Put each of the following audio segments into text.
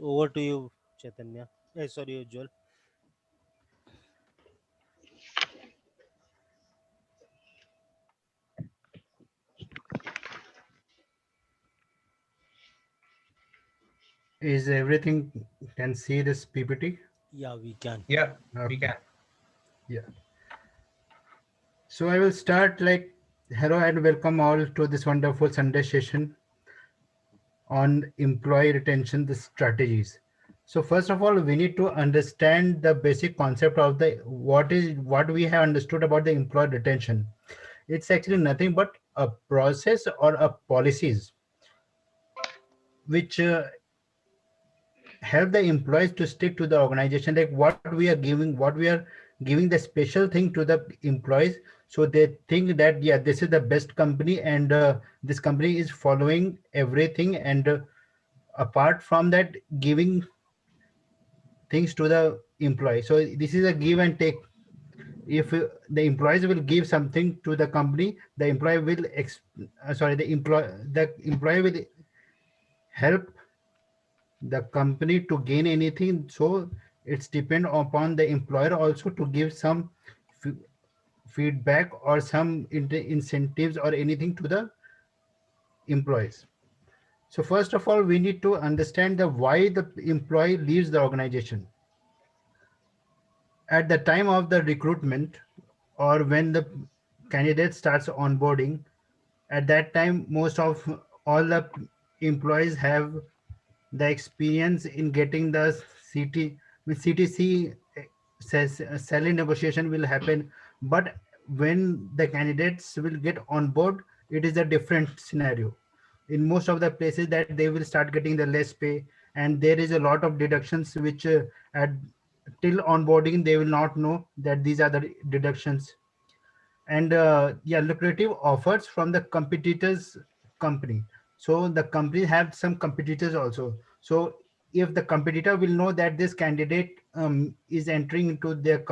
Over to you, Chaitanya. Sorry, Ujjwal. Is everything can see this PPT? Yeah, we can. Yeah, we Okay. can. Yeah. So I will start like hello and welcome all to this wonderful Sunday session on employee retention the strategies. So first of all, we need to understand the basic concept of the what we have understood about the employee retention. It's actually nothing but a process or a policies which help the employees to stick to the organization, like what we are giving the special thing to the employees, so they think that yeah, this is the best company, and this company is following everything, and apart from that, giving things to the employee. So this is a give and take. If the employees will give something to the company, the employee will sorry, the employee will help the company to gain anything. So it's depend upon the employer also to give some f- feedback or some incentives or anything to the employees. So first of all, we need to understand the why the employee leaves the organization. At the time of the recruitment, or when the candidate starts onboarding, at that time most of all the employees have the experience in getting the CT with CTC. Says salary negotiation will happen, but when the candidates will get on board, it is a different scenario. In most of the places that they will start getting the less pay, and there is a lot of deductions which at till onboarding they will not know that these are the deductions. And yeah, lucrative offers from the competitors company. So the company have some competitors also. So if the competitor will know that this candidate is entering into their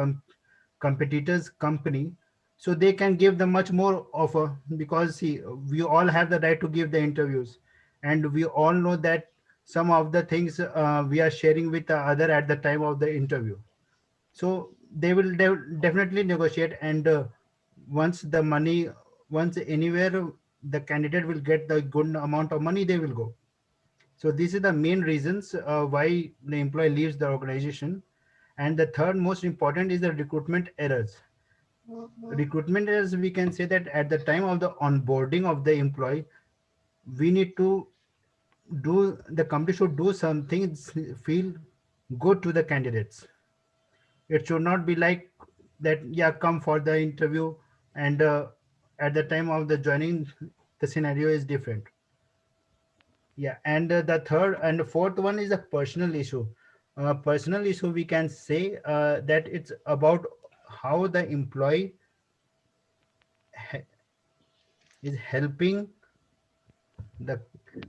competitors company, so they can give them much more offer, because see, we all have the right to give the interviews, and we all know that some of the things we are sharing with the other at the time of the interview. So they will definitely negotiate, and once the money, once anywhere the candidate will get the good amount of money, they will go. So these are the main reasons why the employee leaves the organization. And the third most important is the recruitment errors. Recruitment errors, we can say that at the time of the onboarding of the employee, we need to the company should do something feel good to the candidates. It should not be like that, yeah, come for the interview, and at the time of the joining, the scenario is different. Yeah, and the third and the fourth one is a personal issue. Personal issue, we can say that it's about how the employee ha- is helping the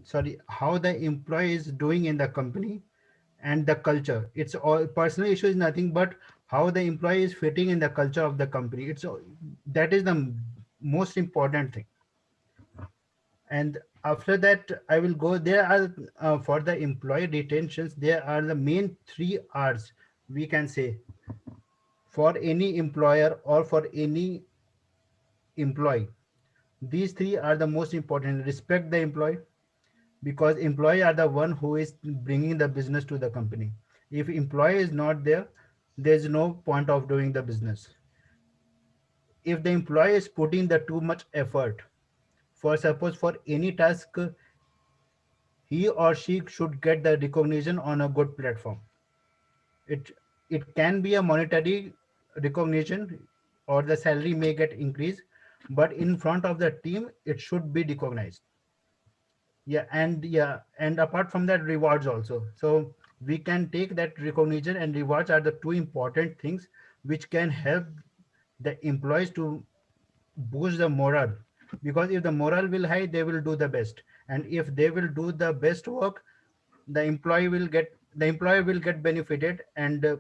sorry, how the employee is doing in the company, and the culture. It's all personal issue is nothing but how the employee is fitting in the culture of the company. That is the most important thing. And after that, I will go. There are for the employee retentions, there are the main three R's, we can say, for any employer or for any employee. These three are the most important. Respect the employee, because employee are the one who is bringing the business to the company. If employee is not there, there's no point of doing the business. If the employee is putting the too much effort, for suppose for any task, he or she should get the recognition on a good platform. It it can be a monetary recognition, or the salary may get increased, but in front of the team it should be recognized. Yeah, and apart from that, rewards also. So we can take that recognition and rewards are the two important things which can help the employees to boost the morale. Because if the morale will high, they will do the best, and if they will do the best work, the employee will get benefited, and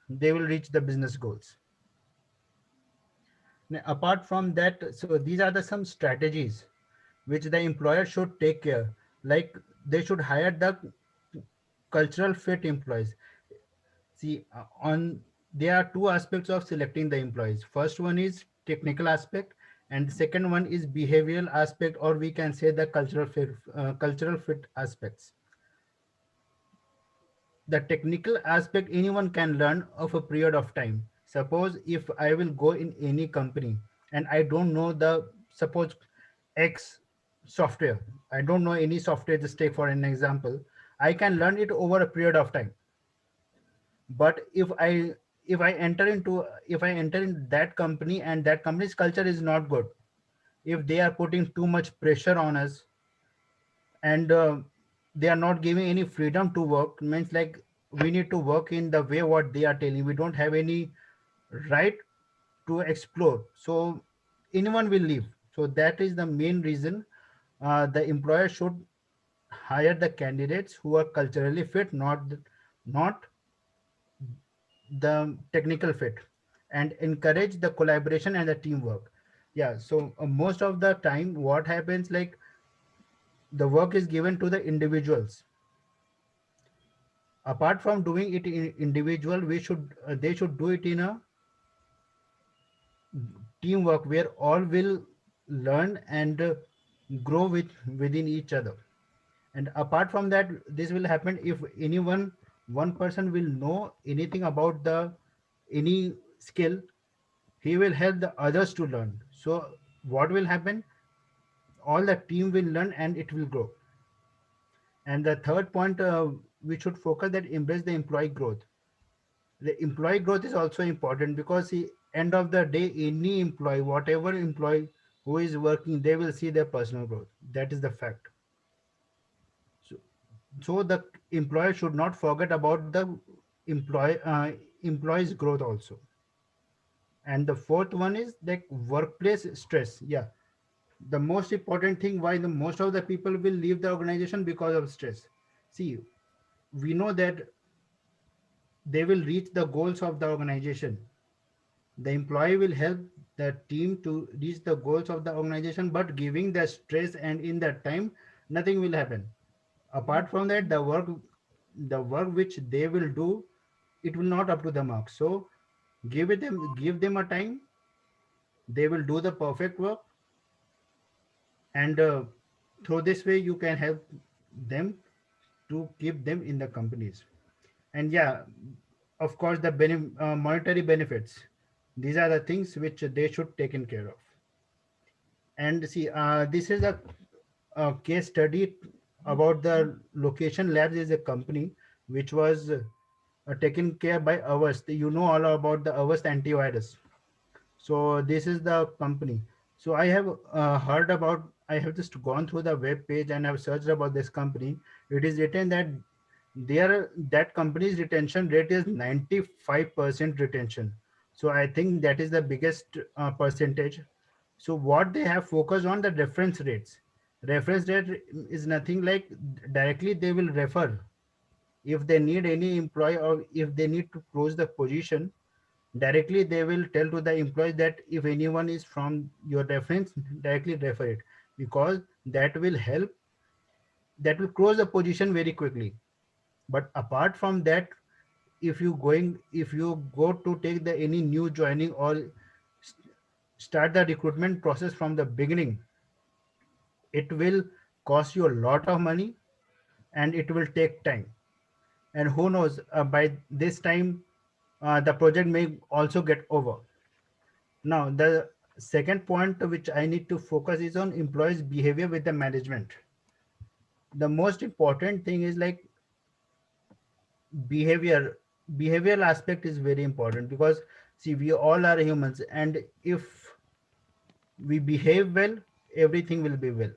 they will reach the business goals. Now, apart from that, so these are the some strategies which the employer should take care. Like, they should hire the cultural fit employees. See, on there are two aspects of selecting the employees. First one is technical aspect, and the second one is behavioral aspect, or we can say the cultural fit aspects. The technical aspect anyone can learn of a period of time. Suppose if I will go in any company and I don't know the suppose X software, I don't know any software. Just take for an example, I can learn it over a period of time. But if I enter in that company and that company's culture is not good, if they are putting too much pressure on us, and they are not giving any freedom to work, means like we need to work in the way what they are telling, we don't have any right to explore, so anyone will leave. So that is the main reason the employer should hire the candidates who are culturally fit, not the technical fit, and encourage the collaboration and the teamwork. Yeah, so most of the time what happens, like the work is given to the individuals. Apart from doing it in individual, we should they should do it in a teamwork where all will learn and grow within each other. And apart from that, this will happen if anyone one person will know anything about the any skill, he will help the others to learn. So what will happen, all the team will learn and it will grow. And the third point, we should focus that embrace the employee growth. The employee growth is also important because the end of the day, any employee, whatever employee who is working, they will see their personal growth. That is the fact. So, so the employer should not forget about the employees growth also. And the fourth one is like workplace stress. Yeah, the most important thing why the most of the people will leave the organization because of stress. See, we know that they will reach the goals of the organization. The employee will help the team to reach the goals of the organization, but giving the stress and in that time, nothing will happen. Apart from that, the work which they will do, it will not up to the mark. So give them a time, they will do the perfect work, and through this way you can help them to keep them in the companies. And yeah, of course the monetary benefits, these are the things which they should taken care of. And see, this is a case study about the Location Labs is a company which was taken care by Avast. You know all about the Avast antivirus. So this is the company. So I have heard about, I have just gone through the web page and I've searched about this company. It is written that that company's retention rate is 95% retention. So I think that is the biggest percentage. So what they have focused on the reference rates. Reference rate is nothing like directly they will refer. If they need any employee or if they need to close the position, directly they will tell to the employees that if anyone is from your reference, directly refer it, because that will help, that will close the position very quickly. But apart from that, if you go to take the any new joining or start the recruitment process from the beginning, it will cost you a lot of money and it will take time. And who knows, by this time the project may also get over. Now the second point which I need to focus is on employees behavior with the management. The most important thing is like behavior. Behavioral aspect is very important because see, we all are humans, and if we behave well, everything will be well.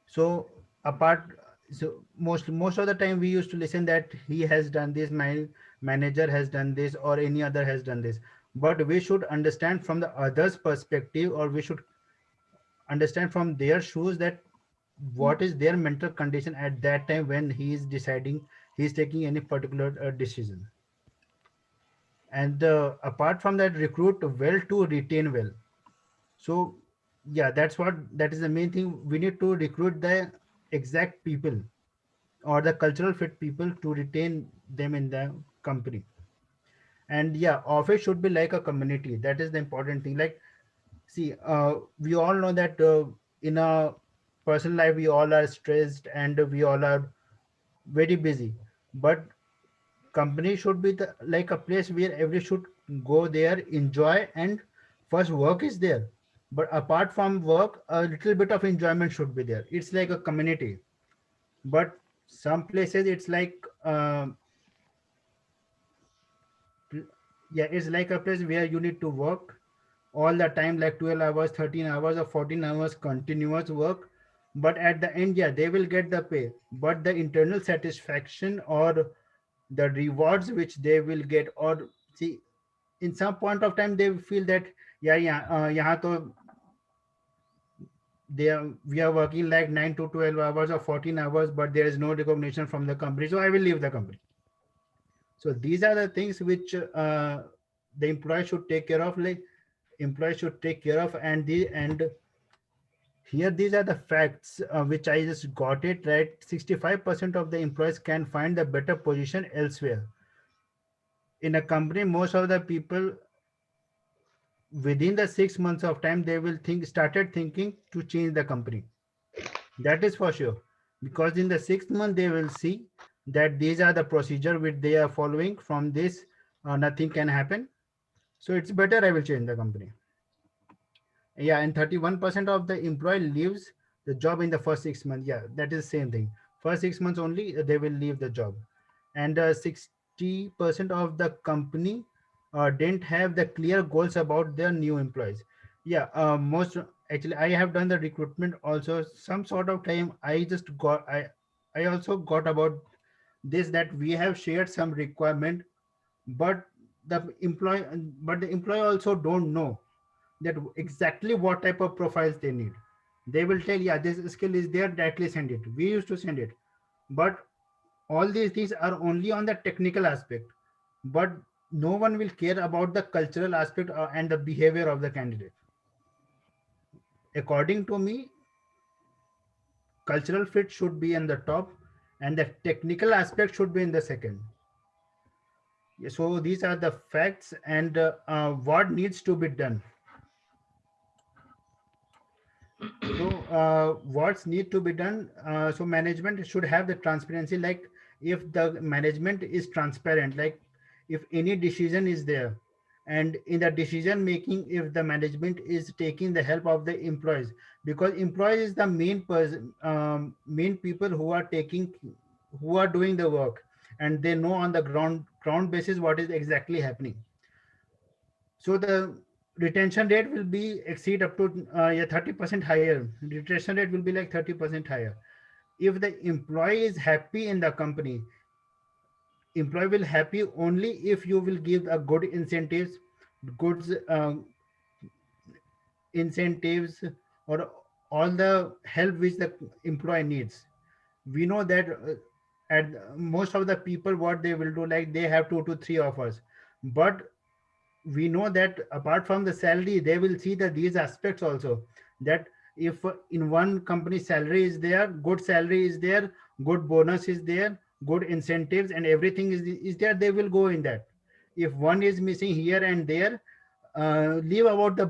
So apart, so most of the time we used to listen that he has done this, my manager has done this, or any other has done this. But we should understand from the other's perspective, or we should understand from their shoes that what is their mental condition at that time when he is deciding, he is taking any particular decision. And apart from that, recruit well to retain well. So yeah, that is the main thing. We need to recruit the exact people or the cultural fit people to retain them in the company. And yeah, office should be like a community. That is the important thing. Like, see, we all know that in a personal life we all are stressed and we all are very busy, but company should be the like a place where every should go there, enjoy, and first work is there, but apart from work a little bit of enjoyment should be there. It's like a community. But some places it's like pl- yeah, it's like a place where you need to work all the time, like 12 hours, 13 hours, or 14 hours continuous work. But at the end, yeah, they will get the pay, but the internal satisfaction or the rewards which they will get, or see, in some point of time they feel that yeah, yahan to they are, we are working like 9 to 12 hours or 14 hours, but there is no recognition from the company, so I will leave the company. So these are the things which the employee should take care of, like employee should take care of. And here these are the facts which I just got it right. 65% of the employees can find a better position elsewhere. In a company, most of the people within the 6 months of time they will think started thinking to change the company. That is for sure, because in the 6th month they will see that these are the procedure which they are following. From this, nothing can happen. So it's better I will change the company. Yeah, and 31% of the employee leaves the job in the first 6 months. Yeah, that is same thing. First 6 months only they will leave the job. And 60% of the company didn't have the clear goals about their new employees. Yeah, most actually I have done the recruitment also. Some sort of time I also got about this, that we have shared some requirement, but the employee also don't know that exactly what type of profiles they need. They will tell, yeah, this skill is there, directly send it. We used to send it. But all these things are only on the technical aspect. But no one will care about the cultural aspect and the behavior of the candidate. According to me, cultural fit should be in the top and the technical aspect should be in the second. So these are the facts. And what needs to be done. So, what's need to be done? So, management should have the transparency. Like, if the management is transparent, like if any decision is there, and in the decision making, if the management is taking the help of the employees, because employees is the main person, main people who are taking, who are doing the work, and they know on the ground basis what is exactly happening. So the retention rate will be exceed up to yeah, 30% higher. Retention rate will be like 30% higher. If the employee is happy in the company, employee will happy only if you will give a good incentives, goods incentives, or all the help which the employee needs. We know that at most of the people what they will do, like they have 2 to 3 offers, but we know that apart from the salary they will see that these aspects also, that if in one company salary is there, good salary is there, good bonus is there, good incentives and everything is there, they will go in that. If one is missing here and there, leave about the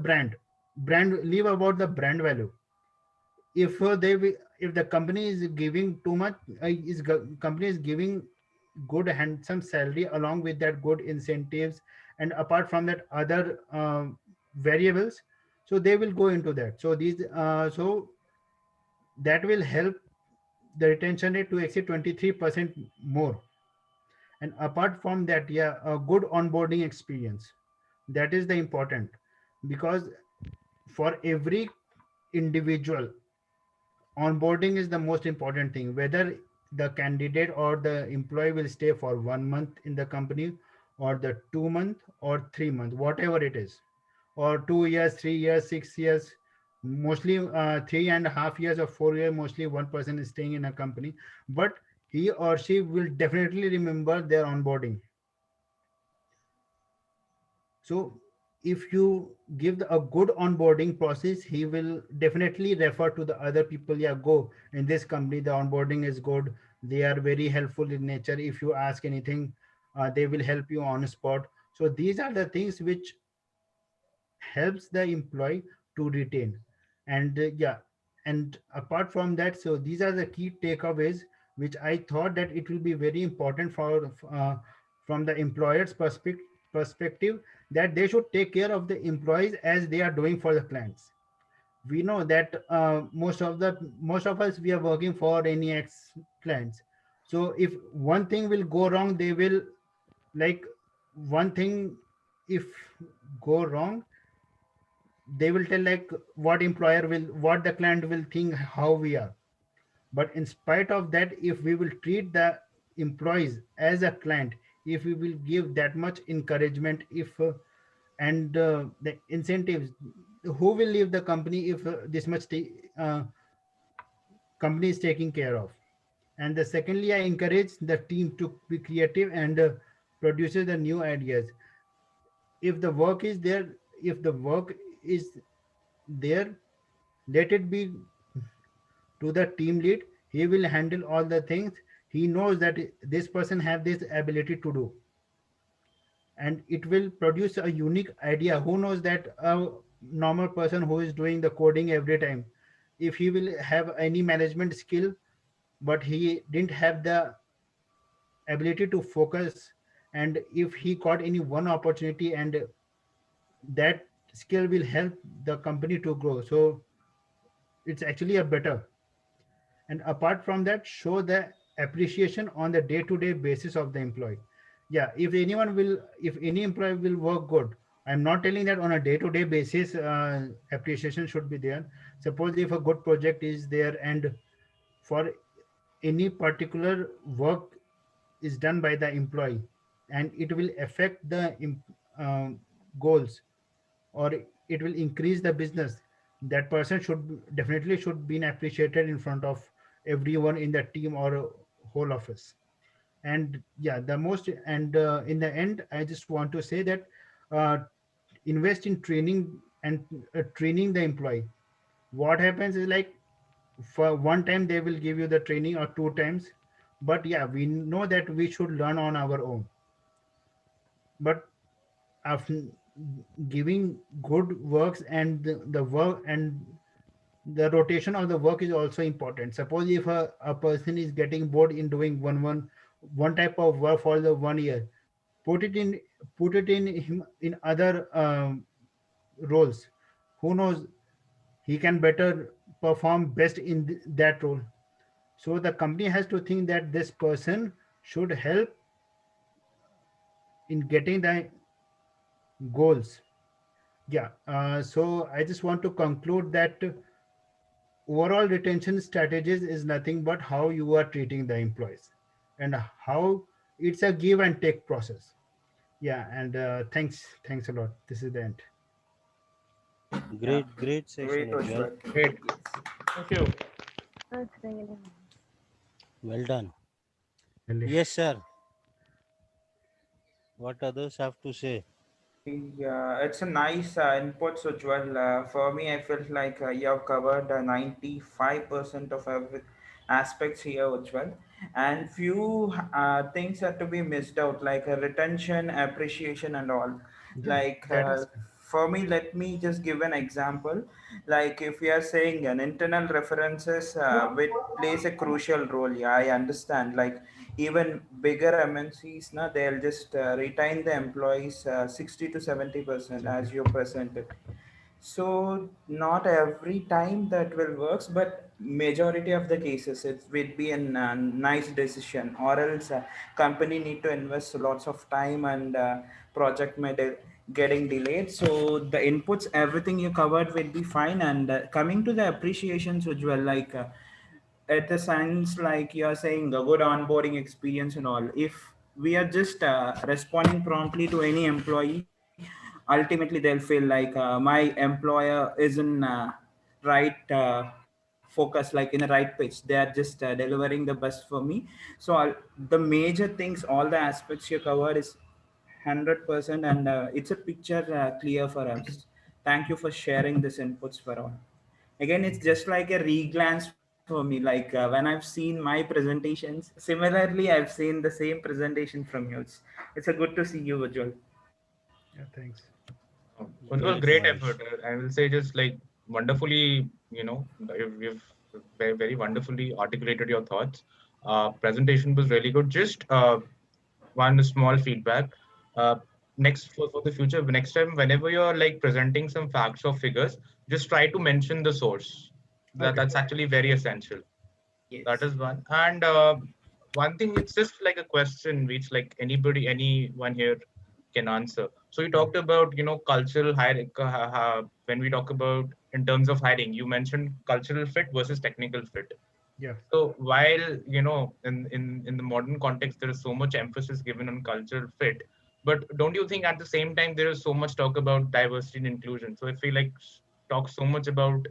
leave about the brand value. If if the company is giving too much, company is giving good handsome salary along with that good incentives, and apart from that other variables, so they will go into that. So these so that will help the retention rate to exceed 23% more. And apart from that, yeah, a good onboarding experience, that is the important, because for every individual, onboarding is the most important thing. Whether the candidate or the employee will stay for 1 month in the company, or the 2 month or 3 month, whatever it is, or 2 years, 3 years, 6 years, mostly 3.5 years or 4 years, mostly one person is staying in a company, but he or she will definitely remember their onboarding. So if you give a good onboarding process, he will definitely refer to the other people. Yeah, go in this company, the onboarding is good, they are very helpful in nature. If you ask anything, they will help you on spot. So these are the things which helps the employee to retain. And yeah, and apart from that, so these are the key takeaways which I thought that it will be very important for from the employer's perspective, that they should take care of the employees as they are doing for the clients. We know that most of us, we are working for any ex clients. So if one thing will go wrong, they will, like, one thing if go wrong, they will tell like what employer will, what the client will think how we are. But in spite of that, if we will treat the employees as a client, if we will give that much encouragement, if and the incentives, who will leave the company if this much company is taking care of. And the secondly, I encourage the team to be creative and produces the new ideas. If the work is there, if the work is there, let it be to the team lead. He will handle all the things. He knows that this person have this ability to do, and it will produce a unique idea. Who knows that a normal person who is doing the coding every time, if he will have any management skill, but he didn't have the ability to focus, and if he got any one opportunity, and that skill will help the company to grow, so it's actually a better. And apart from that, show the appreciation on the day-to-day basis of the employee. Yeah, if anyone will, if any employee will work good, I'm not telling that on a day-to-day basis appreciation should be there. Suppose if a good project is there, and for any particular work is done by the employee, and it will affect the goals, or it will increase the business, that person definitely should be appreciated in front of everyone in the team or whole office. And yeah, the most, and in the end, I just want to say that uh, invest in training, and training the employee. What happens is like, for one time they will give you the training, or two times, but yeah, we know that we should learn on our own. But after giving good works, and the work and the rotation of the work is also important. Suppose if a person is getting bored in doing one type of work for the 1 year, put it in, put it in him in other roles. Who knows, he can better perform best in that role. So the company has to think that this person should help in getting the goals. Yeah, so I just want to conclude that overall retention strategies is nothing but how you are treating the employees, and how it's a give and take process. Yeah, and thanks a lot. This is the end. Yeah, Great session, great, Ujjwal. Ujjwal. Great. Thank you. That's really nice. Well done. Really. Yes, sir. What others have to say? Yeah, it's a nice input, Ujjwal. For me, I felt like you have covered 95% of every aspects here, Ujjwal. And few things are to be missed out, like retention, appreciation, and all. Yeah, Like that is. for me, let me just give an example. Like if we are saying an internal references, which plays a crucial role. Yeah, I understand. Like even bigger MNCs, now they'll just retain the employees 60 to 70% as you presented. So not every time that will works, but majority of the cases it will be a nice decision, or else company need to invest lots of time, and project may getting delayed. So the inputs, everything you covered will be fine. And coming to the appreciations as well, like it sounds like you're saying a good onboarding experience and all. If we are just responding promptly to any employee, ultimately they'll feel like my employer is in right focus, like in the right pitch. They are just delivering the best for me. So the major things, all the aspects you covered is 100%, and it's a picture clear for us. Thank you for sharing this inputs for all. Again, it's just like a re-glance for me. Like when I've seen my presentations, similarly, I've seen the same presentation from yours. It's a good to see you, Ujjwal. Yeah, thanks. Ujjwal, Thanks, great Mahesh. effort. I will say just like wonderfully, you've very wonderfully articulated your thoughts. Presentation was really good. Just one small feedback. Uh, next for the future, next time, whenever you're like presenting some facts or figures, just try to mention the source. Okay. That's actually very essential. That Yes. is one. And one thing, it's just like a question which like anyone here can answer. So you Yeah. talked about, cultural hiring. When we talk about in terms of hiring, you mentioned cultural fit versus technical fit. Yeah. So while, in the modern context, there is so much emphasis given on cultural fit, but don't you think at the same time there is so much talk about diversity and inclusion? So if we like talk so much about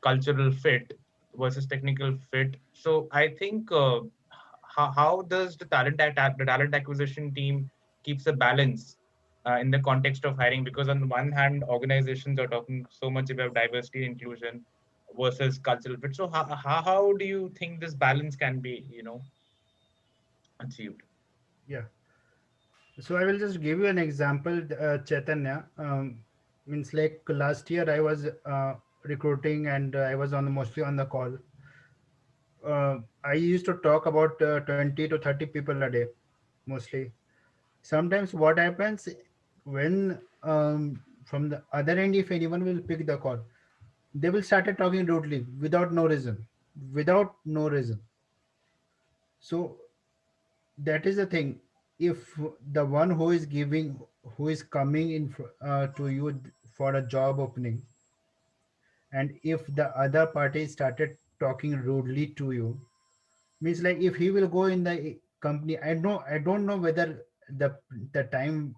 cultural fit versus technical fit, so I think how does the talent acquisition team keeps a balance in the context of hiring? Because on the one hand, organizations are talking so much about diversity and inclusion versus cultural fit. So how do you think this balance can be, achieved? Yeah. So I will just give you an example, Chaitanya. Means like last year I was recruiting and I was on mostly on the call. I used to talk about 20 to 30 people a day, mostly. Sometimes what happens when from the other end, if anyone will pick the call, they will start talking rudely without no reason, without no reason. So that is the thing. If the one who is giving, who is coming in to you for a job opening, and if the other party started talking rudely to you, means like if he will go in the company, I don't know whether the time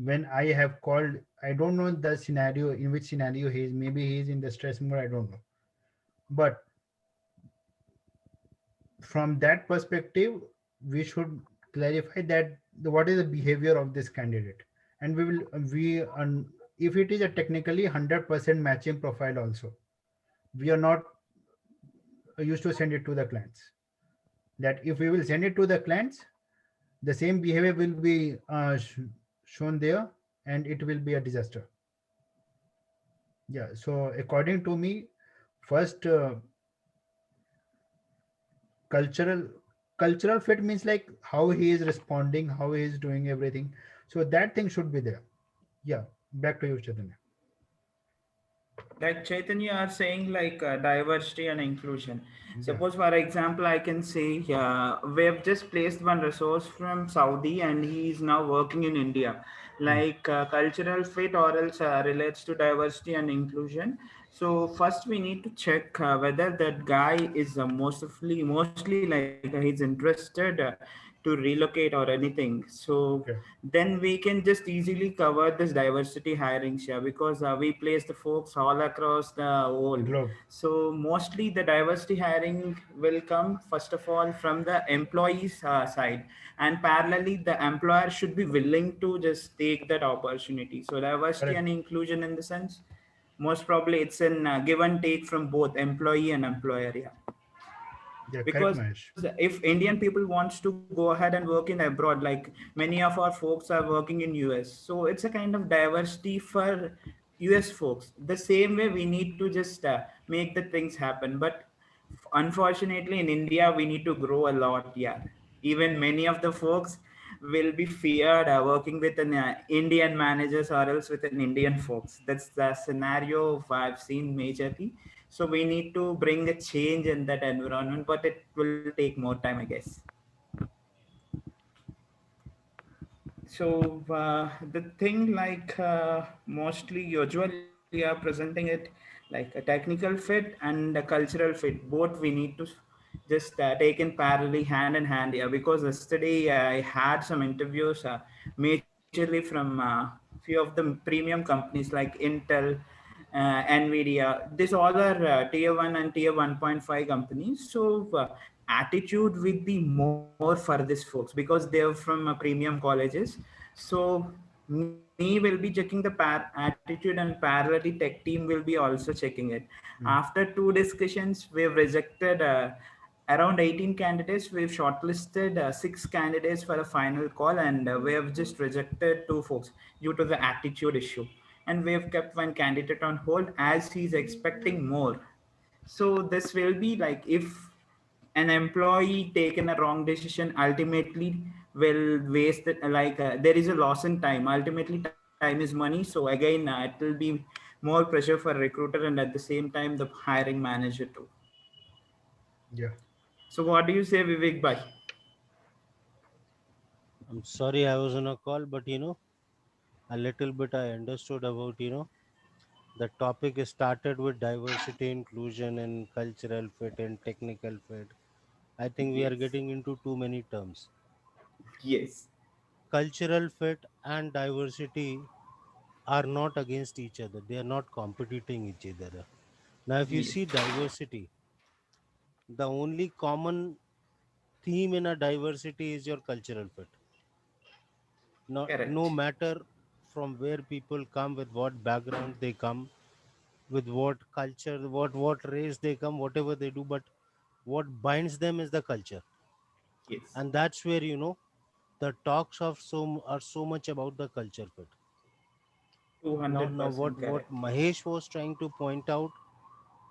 when I have called, I don't know the scenario, in which scenario he is. Maybe he is in the stress mode, I don't know. But from that perspective, we should clarify that what is the behavior of this candidate, and if it is a technically 100% matching profile also, we are not used to send it to the clients. That if we will send it to the clients, the same behavior will be shown there, and it will be a disaster. Yeah, so according to me, first, cultural cultural fit means like how he is responding, how he is doing everything. So that thing should be there. Yeah, back to you, Chaitanya. Like Chaitanya are saying, like diversity and inclusion. Yeah. Suppose for example, I can say we have just placed one resource from Saudi and he is now working in India. Hmm. Like cultural fit or else relates to diversity and inclusion. So first we need to check whether that guy is mostly like he's interested to relocate or anything. So Okay. then we can just easily cover this diversity hirings here, because we place the folks all across the world. Globe. So mostly the diversity hiring will come first of all from the employees side, and parallelly the employer should be willing to just take that opportunity. So diversity Correct. and inclusion in the sense, most probably it's an give and take from both employee and employer. Yeah, Yeah, correct, because Mahesh. if Indian people wants to go ahead and work in abroad, like many of our folks are working in US, so it's a kind of diversity for US folks. The same way we need to just make the things happen, but unfortunately in India we need to grow a lot. Yeah, even many of the folks will be feared working with an Indian managers or else with an Indian folks. That's the scenario I've seen majorly. So we need to bring a change in that environment, but it will take more time, I guess. So the thing, like mostly usually are presenting it like a technical fit and a cultural fit. Both we need to just take in parallelly, hand in hand. Yeah, because yesterday I had some interviews, majorly from few of the premium companies like Intel, Nvidia. These all are tier one and tier 1.5 companies. So attitude will be more for these folks because they're from premium colleges. So me will be checking the attitude, and parallelly tech team will be also checking it. Mm. After two discussions, we've rejected around 18 candidates. We've shortlisted six candidates for a final call, and we have just rejected two folks due to the attitude issue. And we have kept one candidate on hold as he's expecting more. So this will be like if an employee taken a wrong decision ultimately will waste it, like there is a loss in time. Ultimately time is money, so again it will be more pressure for recruiter and at the same time the hiring manager too. Yeah. So what do you say, Vivek bhai? I'm sorry I was on a call, but a little bit I understood about, the topic is started with diversity, inclusion, and cultural fit and technical fit. I think we are Yes, getting into too many terms. yes, Cultural fit and diversity are not against each other, they are not competing each other. Now, if you yes, see diversity, the only common theme in a diversity is your cultural fit. No correct. matter from where people come, with what background they come, with what culture, what race they come, whatever they do, but what binds them is the culture. Yes, And that's where the talks of are so much about the culture fit. Now, what 200% what correct. Mahesh was trying to point out,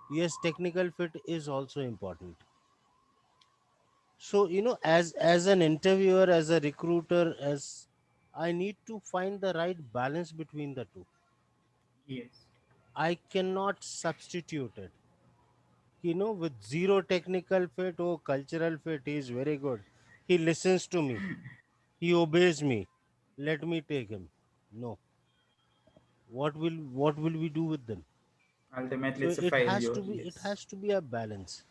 yes, technical fit is also important. So as an interviewer, as a recruiter, as I need to find the right balance between the two. Yes, I cannot substitute it. With zero technical fit or cultural fit, he is very good. He listens to me. He obeys me. Let me take him. No. What will we do with them? ultimately So it's a it has failure. to be it Yes, has to be a balance.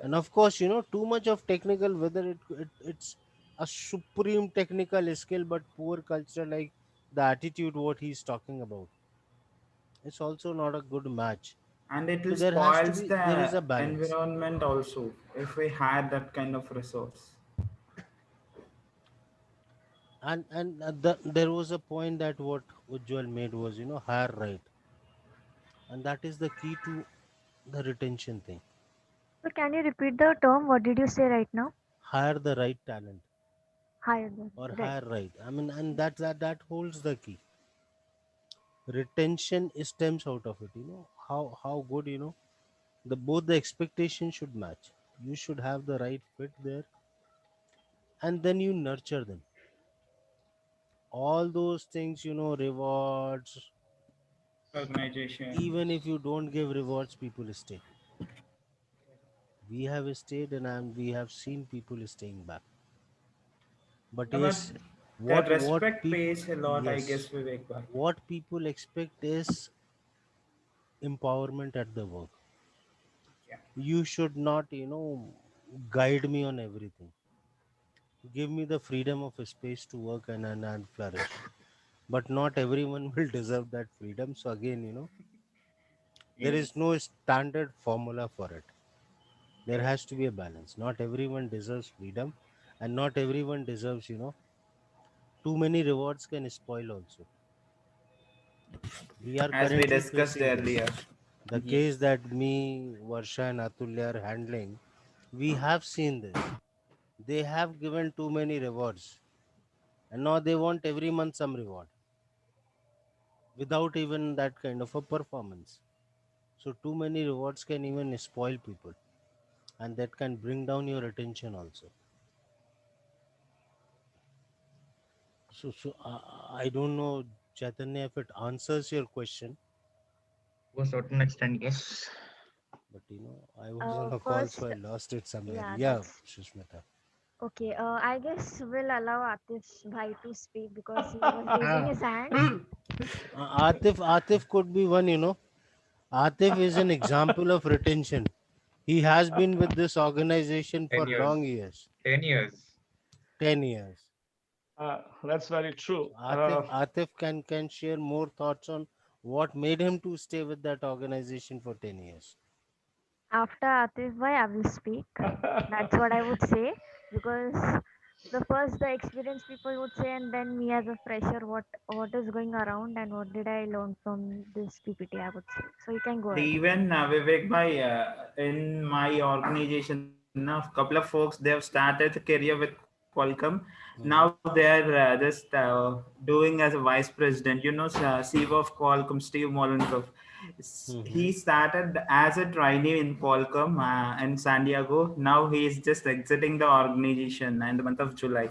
And correct. of course, too much of technical, whether it's a supreme technical skill but poor culture, like the attitude what he's talking about, it's also not a good match. And it So will there spoils is the a balance. environment also if we had that kind of resource. And there was a point that what Ujjwal made was hire right, and that is the key to the retention thing. So can you repeat the term? What did you say right now? Hire the right talent Higher than or right. hire right. I mean, and that holds the key. Retention stems out of it. How good, the both the expectations should match. You should have the right fit there, and then you nurture them. All those things, rewards. Organization. Even if you don't give rewards, people stay. We have stayed, and we have seen people staying back. But Yeah, but yes, the what respect people, pays a lot, I guess, yes, Vivek bhai. what people expect is empowerment at the work. Yeah. You should not, guide me on everything. Give me the freedom of a space to work and flourish. But not everyone will deserve that freedom. So again, there Yes. is no standard formula for it. There Correct. has to be a balance. Not everyone deserves freedom, and not everyone deserves, too many rewards can spoil also. We are As we currently discussed facing this. earlier. The case Yes. that me, Varsha, and Atulya are handling, we have seen this. They have given too many rewards, and now they want every month some reward without even that kind of a performance. So, too many rewards can even spoil people, and that can bring down your attention also. So, I don't know, Chaitanya, if it answers your question, To a certain extent, yes. but I was on a call, so First, I lost it somewhere. yeah, Yeah, that's Sushmita. okay. I guess we'll allow Atif Bhai to speak because he was raising Ah. his hand. Atif could be one, Atif is an example of retention. He has been with this organization 10 for long years. years, 10 years. 10 years. That's very So true. Atif can share more thoughts on what made him to stay with that organization for 10 years. After Atif Bhai, I will speak. That's what I would say because the experienced people would say, and then me as a fresher, what is going around and what did I learn from this PPT, I would say. So you can go And ahead. even Vivek bhai, in my organization, now a couple of folks they have started a career with Qualcomm. Now they Mhm. are just doing as a vice president. You know, CEO of Qualcomm, Steve Mollenkopf. He Mhm. started as a trainee in Qualcomm in San Diego. Now he is just exiting the organization in the month of July.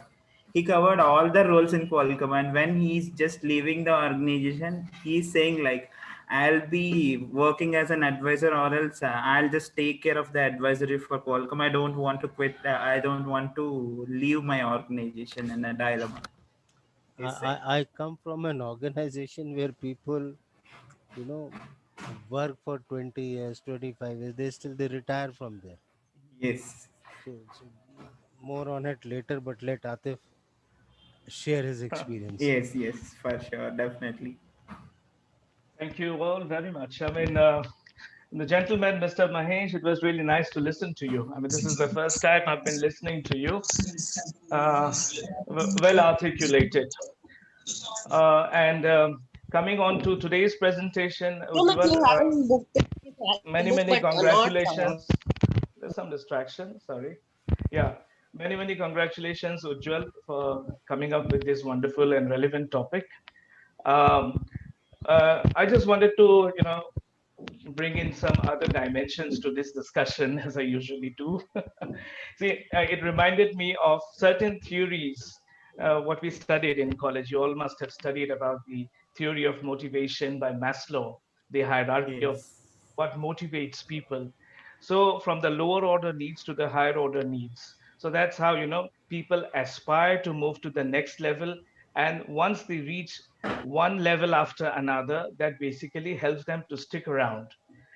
He covered all the roles in Qualcomm, and when he's just leaving the organization, he's saying like, I'll be working as an advisor, or else I'll just take care of the advisory for Qualcomm. I don't want to quit. I don't want to leave my organization in a dilemma. I, He's saying. I come from an organization where people, you know, work for 20 years, 25 years, they retire from there. Yes, So more on it later, but let Atif share his experience. yes, for sure, definitely. Thank you all very much. I mean, the gentleman, Mr. Mahesh, it was really nice to listen to you. I mean, this is the first time I've been listening to you. Uh, well articulated. And coming on to today's presentation, Ujjwal, many congratulations. There's some distraction, sorry. Yeah, many congratulations, Ujjwal, for coming up with this wonderful and relevant topic. Um, I just wanted to, bring in some other dimensions to this discussion, as I usually do. See, it reminded me of certain theories, what we studied in college. You all must have studied about the theory of motivation by Maslow, the hierarchy of Yes, what motivates people. So, from the lower order needs to the higher order needs. So, that's how, people aspire to move to the next level. And once they reach one level after another, that basically helps them to stick around.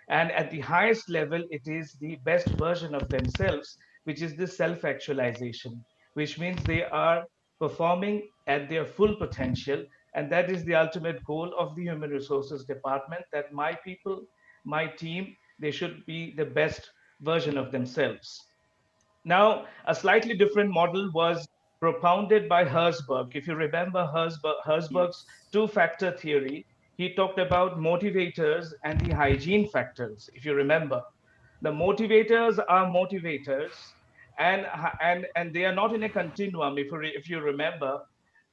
And at the highest level, it is the best version of themselves, which is the self actualization, which means they are performing at their full potential. And that is the ultimate goal of the human resources department, that my people, my team, they should be the best version of themselves. Now, a slightly different model was propounded by Herzberg. If you remember Herzberg's yes, two-factor theory, he talked about motivators and the hygiene factors. If you remember, the motivators are motivators, and they are not in a continuum. If you remember,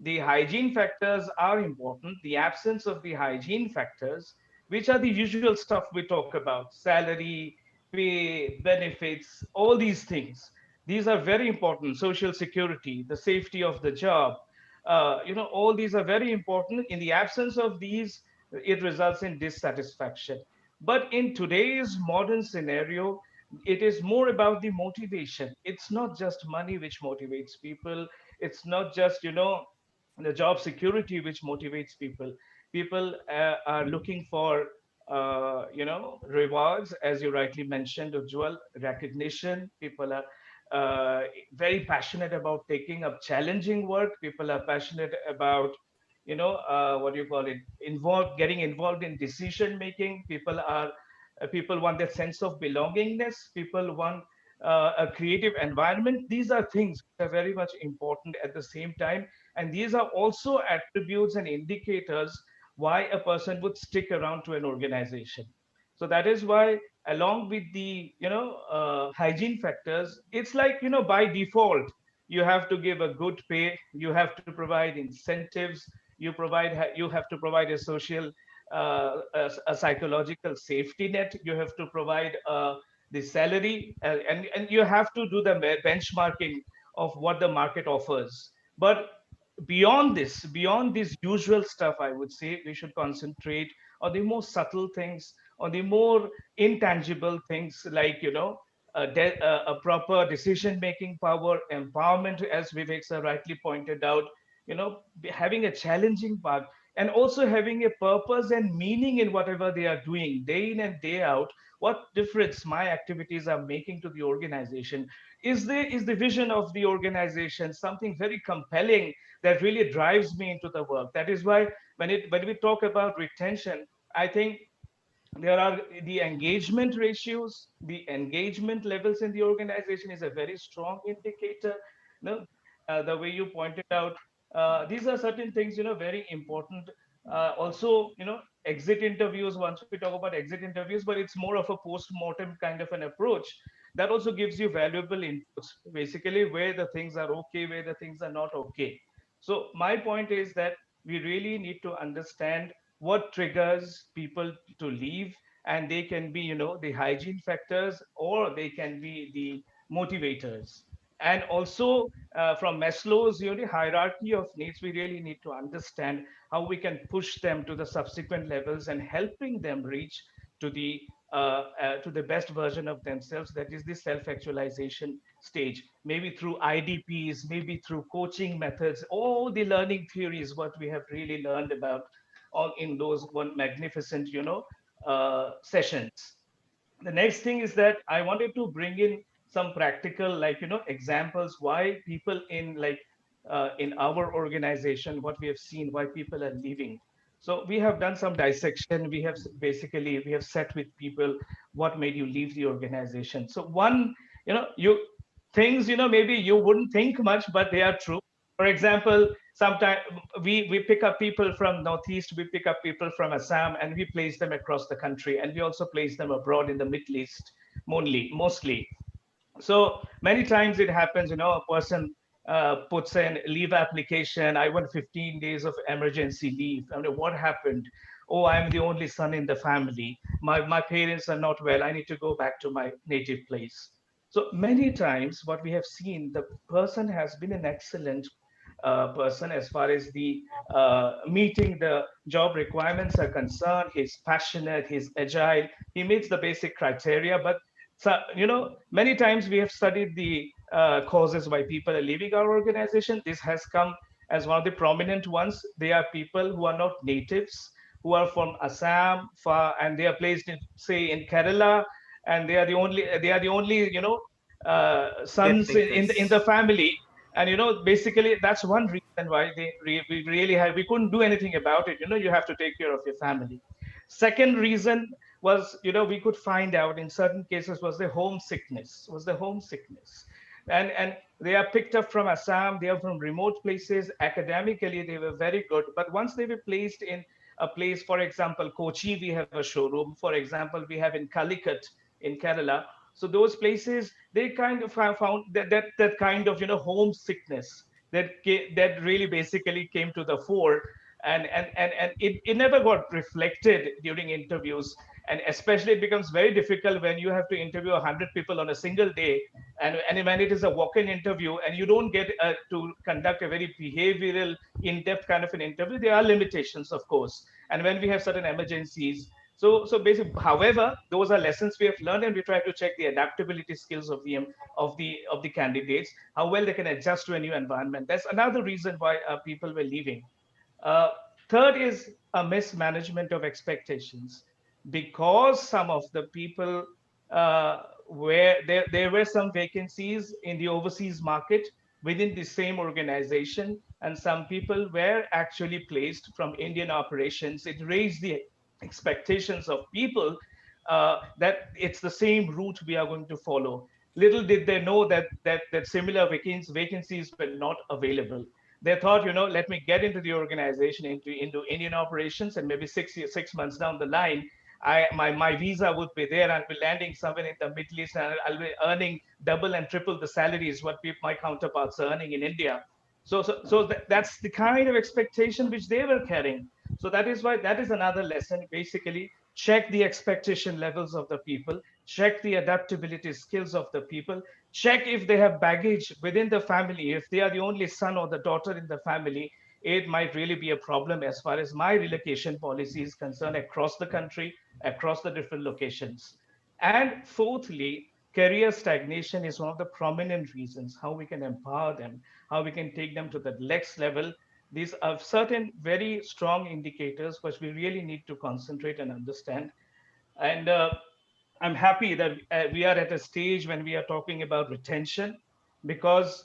the hygiene factors are important. The absence of the hygiene factors, which are the usual stuff we talk about: salary, pay, benefits, all these things. These are very important. Social security, the safety of the job, all these are very important. In the absence of these, it results in dissatisfaction. But in today's modern scenario, it is more about the motivation. It's not just money which motivates people. It's not just, the job security which motivates people. People are looking for, rewards, as you rightly mentioned, Ujjwal, recognition. People are very passionate about taking up challenging work. People are passionate about, what do you call it, getting involved in decision making. People want that sense of belongingness. People want a creative environment. These are things that are very much important at the same time, and these are also attributes and indicators why a person would stick around to an organization. So that is why, along with the hygiene factors, it's like, by default, you have to give a good pay, you have to provide incentives, you have to provide a social, a psychological safety net, you have to provide the salary, and you have to do the benchmarking of what the market offers. But beyond this usual stuff, I would say we should concentrate on the more subtle things, on the more intangible things, like, a proper decision making power, empowerment, as Vivek sir rightly pointed out, having a challenging path, and also having a purpose and meaning in whatever they are doing day in and day out. What difference my activities are making to the organization? Is the vision of the organization something very compelling that really drives me into the work? That is why, when we talk about retention, I think there are the engagement ratios, the engagement levels in the organization is a very strong indicator. No? the way you pointed out, these are certain things, very important. Also, exit interviews, once we talk about exit interviews, but it's more of a post-mortem kind of an approach. That also gives you valuable inputs, basically, where the things are okay, where the things are not okay. So my point is that we really need to understand what triggers people to leave, and they can be, the hygiene factors, or they can be the motivators. And also, from Maslow's, hierarchy of needs, we really need to understand how we can push them to the subsequent levels and helping them reach to the best version of themselves. That is the self-actualization stage. Maybe through IDPs, maybe through coaching methods, all the learning theories, what we have really learned about, all in those one magnificent, sessions. The next thing is that I wanted to bring in some practical, like, examples why people in our organization, what we have seen, why people are leaving. So we have done some dissection. We have sat with people, what made you leave the organization. So one, you things, maybe you wouldn't think much, but they are true. For example, sometimes we pick up people from Northeast, we pick up people from Assam, and we place them across the country, and we also place them abroad in the Middle East, mostly. So many times it happens, a person puts in leave application. I want 15 days of emergency leave. I mean, what happened? Oh, I'm the only son in the family. My parents are not well. I need to go back to my native place. So many times, what we have seen, the person has been an excellent person as far as the meeting the job requirements are concerned. He's passionate, he's agile, he meets the basic criteria. But so, many times we have studied the causes why people are leaving our organization. This has come as one of the prominent ones. They are people who are not natives, who are from Assam, and they are placed in, say, in Kerala, and they are the only Get sons in the takers. family. And basically that's one reason why we really have, we couldn't do anything about it. You have to take care of your family. Second reason was, we could find out in certain cases, was the homesickness. And they are picked up from Assam, they are from remote places. Academically they were very good, but once they were placed in a place, for example, Kochi, we have a showroom. For example, we have in Calicut in Kerala. So those places, they kind of have found that kind of, homesickness that really basically came to the fore. And it never got reflected during interviews. And especially it becomes very difficult when you have to interview 100 people on a single day. And when it is a walk-in interview and you don't get to conduct a very behavioral, in-depth kind of an interview, there are limitations, of course. And when we have certain emergencies, so basically, however, those are lessons we have learned, and we try to check the adaptability skills of the candidates, how well they can adjust to a new environment. That's another reason why people were leaving. Uh, Third is a mismanagement of expectations, because some of the people, where there were some vacancies in the overseas market within the same organization, and some people were actually placed from Indian operations. It raised the expectations of people, that it's the same route we are going to follow. Little did they know that similar vacancies were not available. They thought, let me get into the organization, into Indian operations, and maybe 6 months down the line, my visa would be there. I'll be landing somewhere in the Middle East, and I'll be earning double and triple the salaries what my counterparts are earning in India. So that's the kind of expectation which they were carrying. So that is why, that is another lesson. Basically, check the expectation levels of the people, check the adaptability skills of the people, check if they have baggage within the family. If they are the only son or the daughter in the family, it might really be a problem as far as my relocation policy is concerned, across the country, across the different locations. And fourthly, career stagnation is one of the prominent reasons. How we can empower them, how we can take them to the next level. These are certain very strong indicators which we really need to concentrate and understand. And I'm happy that we are at a stage when we are talking about retention, because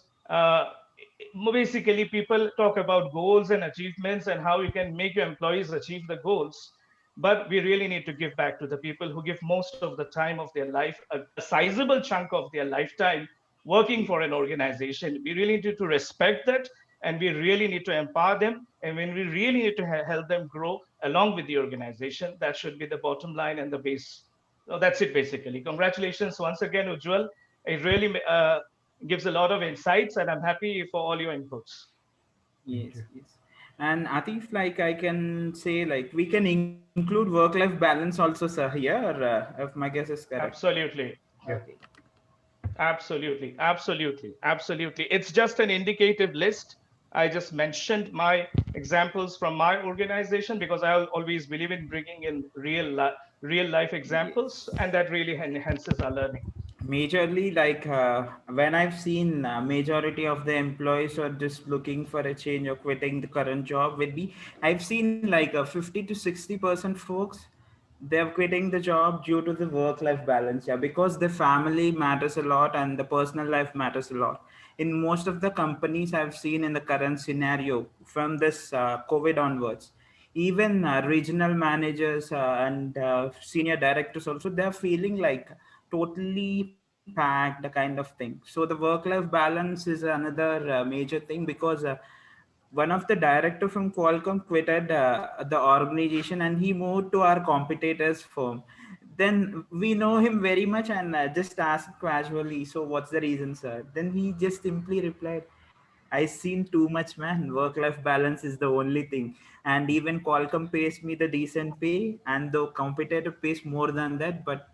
basically people talk about goals and achievements and how you can make your employees achieve the goals. But we really need to give back to the people who give most of the time of their life, a sizable chunk of their lifetime, working for an organization. We really need to respect that, and we really need to empower them. And when we really need to help them grow along with the organization, that should be the bottom line and the base. So that's it basically. Congratulations once again, Ujjwal. It really gives a lot of insights, and I'm happy for all your inputs. Thank Yes, you. yes. And Atif, like I can say, like we can include work-life balance also, sir, here, if my guess is correct. Absolutely. Yeah. Okay. Absolutely, absolutely, absolutely. It's just an indicative list. I just mentioned my examples from my organization because I always believe in bringing in real life examples, Yes. and that really enhances our learning. Majorly, like when I've seen majority of the employees are just looking for a change or quitting the current job with me, I've seen like 50 to 60% folks, they're quitting the job due to the work life balance. Yeah, because the family matters a lot and the personal life matters a lot. In most of the companies I've seen in the current scenario from this COVID onwards, even regional managers and senior directors also, they're feeling like totally packed kind of thing. So the work life balance is another major thing, because one of the director from Qualcomm quitted the organization and he moved to our competitors firm. Then we know him very much and just asked casually, so what's the reason, sir? Then he just simply replied, I seen too much, man. Work life balance is the only thing. And even Qualcomm pays me the decent pay, and the competitor pays more than that. But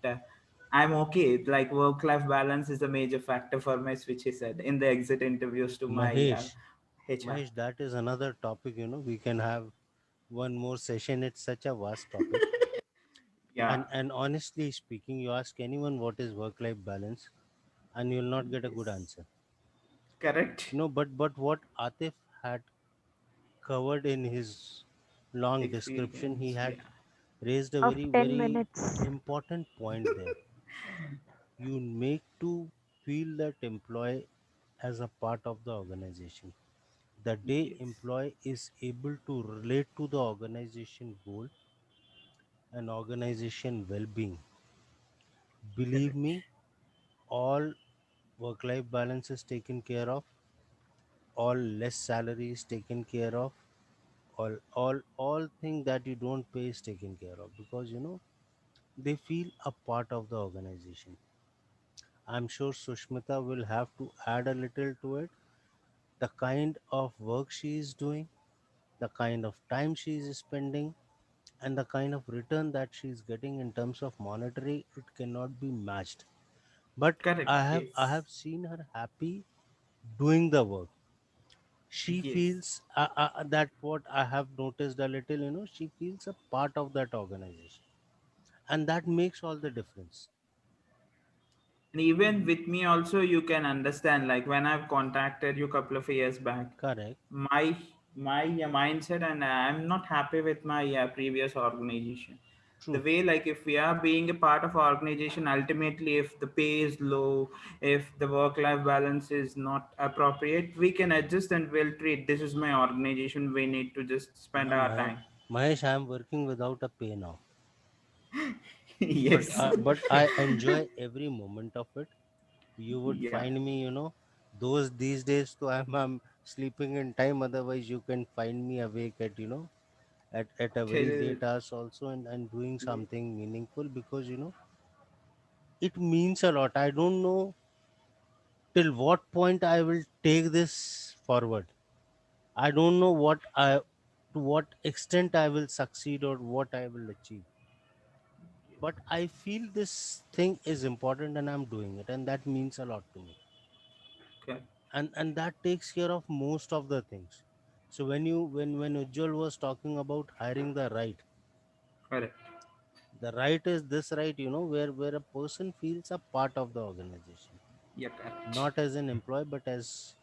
I'm okay. Like work life balance is a major factor for my switch, he said in the exit interviews to my Mahesh, HR. Mahesh, that is another topic. We can have one more session. It's such a vast topic. Yeah, And honestly speaking, you ask anyone what is work-life balance, and you'll not get a good yes, answer. correct. But what Atif had covered in his long description, he Experience, had yeah. raised a Of very, 10 very minutes. important point there. You make to feel that employee as a part of the organization. The day Yes, employee is able to relate to the organization goal and organization well-being, believe correct. me, all work-life balance is taken care of, all less salary is taken care of, all thing that you don't pay is taken care of, because they feel a part of the organization. I'm sure Sushmita will have to add a little to it. The kind of work she is doing, the kind of time she is spending, and the kind of return that she is getting in terms of monetary, it cannot be matched. But i Correct, have i yes. have seen her happy doing the work. She Yes. feels that what I have noticed a little, she feels a part of that organization, and that makes all the difference. And even with me also, you can understand, like when I've contacted you a couple of years back, Correct. my mindset, and I'm not happy with my previous organization. The True. way, like if we are being a part of our organization, ultimately if the pay is low, if the work life balance is not appropriate, we can adjust and we'll treat, this is my organization, we need to just spend our Mahesh, time. Mahesh, I am working without a pay now, but Yes. but I enjoy every moment of it. You would Yeah. find me, those these days. So I'm sleeping in time. Otherwise, you can find me awake at at a very Till, late hours also, and doing yes. something meaningful, because it means a lot. I don't know till what point I will take this forward. I don't know to what extent I will succeed or what I will achieve. But I feel this thing is important and I'm doing it, and that means a lot to me. Correct. And that takes care of most of the things. So when Ujjwal was talking about hiring Correct. the right is this right, where a person feels a part of the organization, Yeah, correct. not as an employee but as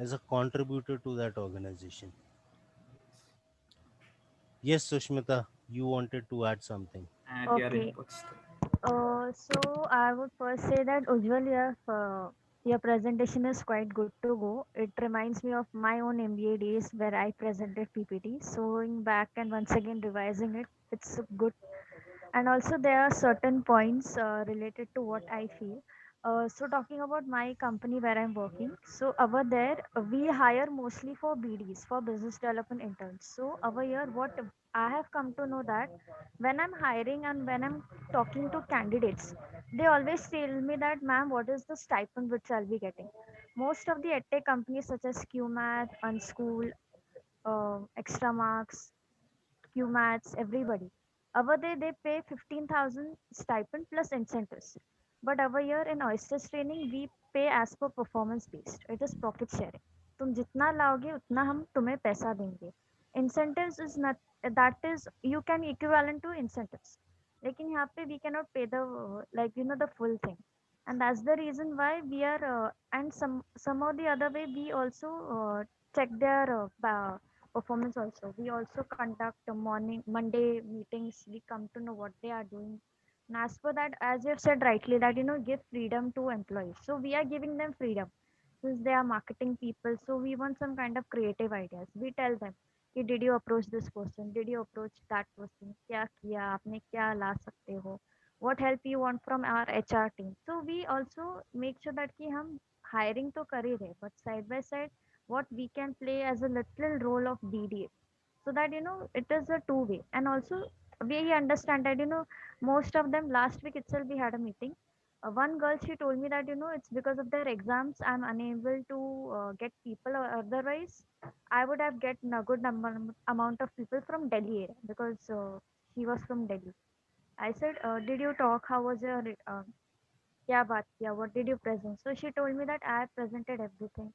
a contributor to that organization. Yes, Sushmita, you wanted to add something. Add your Okay. inputs. So I would first say that usually your presentation is quite good to go. It reminds me of my own MBA days where I presented PPT. So going back and once again revising it, it's good. And also there are certain points related to what I feel. So talking about my company where I'm working, so over there we hire mostly for BDs, for business development interns. So over here, what I have come to know that when I'm hiring and when I'm talking to candidates, they always tell me that, ma'am, what is the stipend which I'll be getting? Most of the edtech companies such as QMath, Unschool, Extra Marks, QMats, everybody. Over there, they pay 15,000 stipend plus incentives. But over here in Oysters Training, we pay as per performance based. It is profit sharing. तुम जितना लाओगे उतना हम तुम्हें पैसा देंगे. Incentives is not, that is you can equivalent to incentives. लेकिन यहाँ पे we cannot pay the like the full thing. And that's the reason why we are and some or the other way we also check their performance also. We also conduct a morning Monday meetings. We come to know what they are doing. And as for that, as you have said rightly, that give freedom to employees. So we are giving them freedom since they are marketing people. So we want some kind of creative ideas. We tell them, कि did you approach this person? Did you approach that person? क्या किया आपने क्या ला सकते हो? What help you want from our HR team? So we also make sure that कि हम hiring तो कर ही रहे, but side by side what we can play as a little role of BDA, so that it is a two way. And also we understand that most of them, last week itself we had a meeting. One girl, she told me that it's because of their exams I'm unable to get people, or otherwise I would have get a good number amount of people from Delhi area, because she was from Delhi. I said, did you talk, how was your क्या बात किया, what did you present? So she told me that I have presented everything,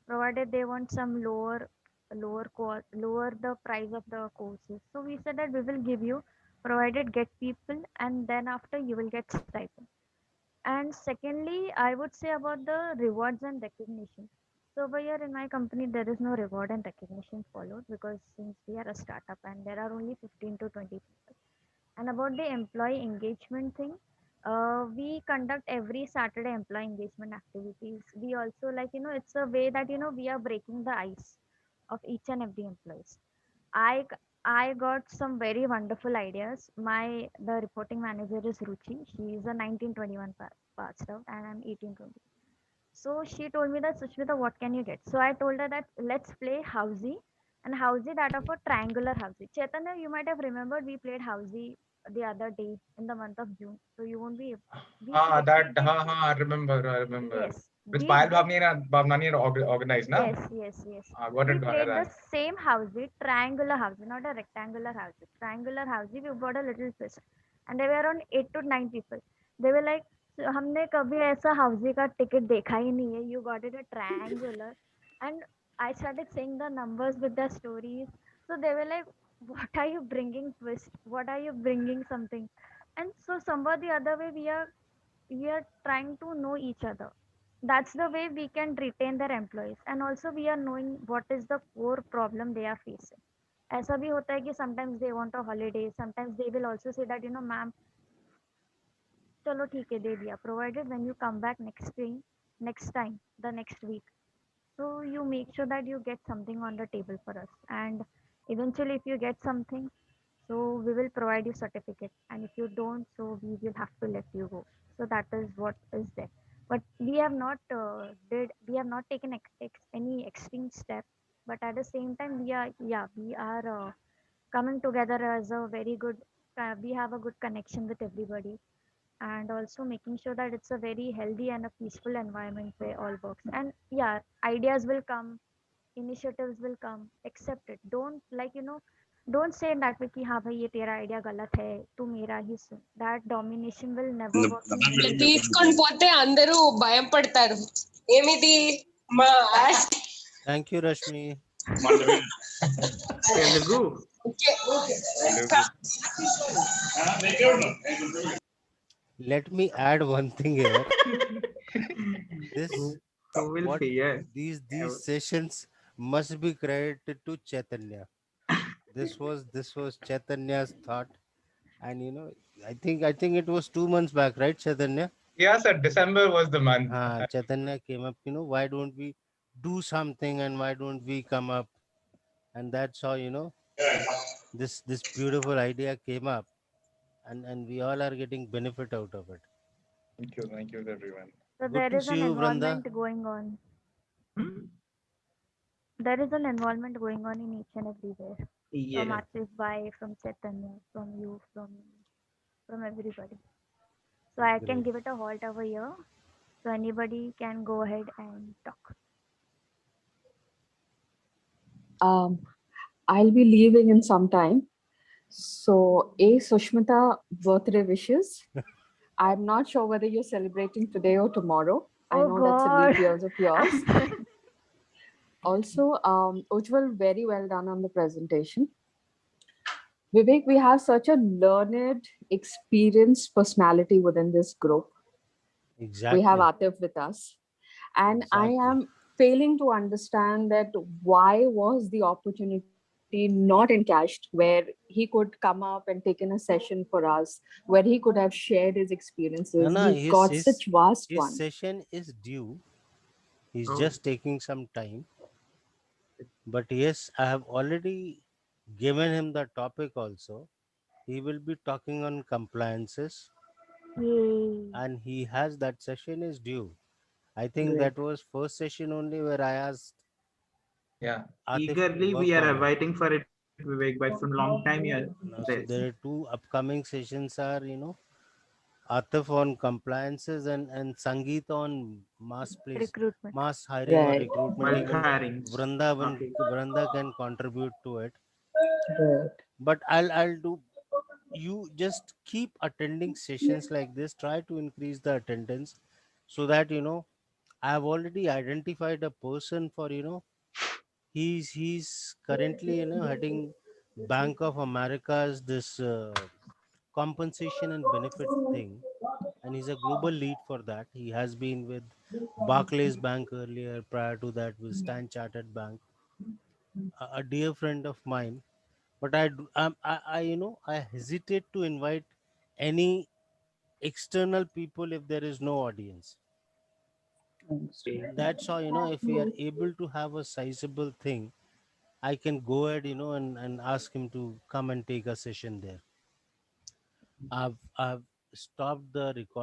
provided they want some lower the price of the courses. So we said that we will give you, provided get people, and then after you will get stipend. And secondly, I would say about the rewards and recognition. So over here in my company there is no reward and recognition followed, because since we are a startup and there are only 15 to 20 people. And about the employee engagement thing, we conduct every Saturday employee engagement activities. We also, like, it's a way that, we are breaking the ice of each and every employees. I, I got some very wonderful ideas. The reporting manager is Ruchi. She is a 1921 passed out and I'm 1820. So she told me that, Sushmita, what can you get? So I told her that let's play Housey, and Housey that of a triangular Housey. Chaitanya, you might have remembered we played Housey the other day in the month of June. So you won't be. We Ah, played. that, I remember, I remember. Yes, Which we Payal did. Bhavnani had organized, na? Yes. Got We it, got it. played the same Housey, triangular Housey, not a rectangular Housey. Triangular Housey. We got a little twist, and there were around 8 to 9 people. They were like, "So, हमने कभी ऐसा हाउसी का ticket देखा ही नहीं है, you got it a triangular." And I started saying the numbers with the stories. So they were like, what are you bringing twist, what are you bringing something? And so somewhere the other way, we are trying to know each other. That's the way we can retain their employees, and also we are knowing what is the core problem they are facing. ऐसा भी होता है कि sometimes they want a holiday, sometimes they will also say that ma'am, चलो ठीक है दे दिया, provided when you come back next time, the next week, so you make sure that you get something on the table for us. And eventually if you get something, so we will provide you certificate, and if you don't, so we will have to let you go. So that is what is there. But we have not taken any extreme step. But at the same time, we are coming together as a very good, we have a good connection with everybody, and also making sure that it's a very healthy and a peaceful environment where all works. And yeah, ideas will come, initiatives will come, accept it. Don't, like, don't say in that way कि हाँ भाई ये तेरा idea गलत है, तू मेरा ही सुन. That domination will never work in any way. తీసుకొని పోతే అందరూ భయపడతారు. ఏమిది మా Thank you, Rashmi. Telugu. Let me add one thing here. This Who will what fear? these sessions must be credited to Chaitanya. This was Chaitanya's thought, and I think it was 2 months back, right, Chaitanya? Yeah, sir. December was the month. Chaitanya came up. Why don't we do something, and why don't we come up? And that's how this beautiful idea came up, and we all are getting benefit out of it. Thank you, everyone. So Good there to is see an you, Vranda. involvement going on. Hmm? There is an involvement going on in each and everywhere. From Yeah. Asif Bhai, from Chaitanya, from you, from everybody. So I can Great. give it a halt over here. So anybody can go ahead and talk. Um, I'll be leaving in some time. So, Sushmita, birthday wishes. I'm not sure whether you're celebrating today or tomorrow. I Oh know that's a God. leap years of yours. Also, Ujjwal, very well done on the presentation. Vivek, we have such a learned, experienced personality within this group. We have Exactly. Atif with us. And I Exactly. am failing to understand that why was the opportunity not encashed where he could come up and take in a session for us, where he could have shared his No, experiences. no, We've got such vast his one. session is due. He's Oh, just taking some time. But yes, I have already given him the topic also. He will be talking on compliances, Yay. and he has that session is due. I think Great. that was first session only where I asked Yeah. Atif to eagerly we work are on it. waiting for it, Vivek. But from long time, yeah, Now, this. so there are two upcoming sessions are, Atif on compliances and Sangeet on Recruitment. mass hiring or Right. recruitment. Bulk Even hirings. Okay. Vranda can contribute to it. Right. But I'll do. You just keep attending sessions like this. Try to increase the attendance, so that I have already identified a person for he's currently heading Bank of America's this compensation and benefit thing, and he's a global lead for that. He has been with Barclays Bank earlier. Prior to that, with Stan Chartered Bank. A dear friend of mine, but I hesitate to invite any external people if there is no audience. Understood. That's how if we are able to have a sizable thing, I can go ahead and ask him to come and take a session there. I've stopped the recording.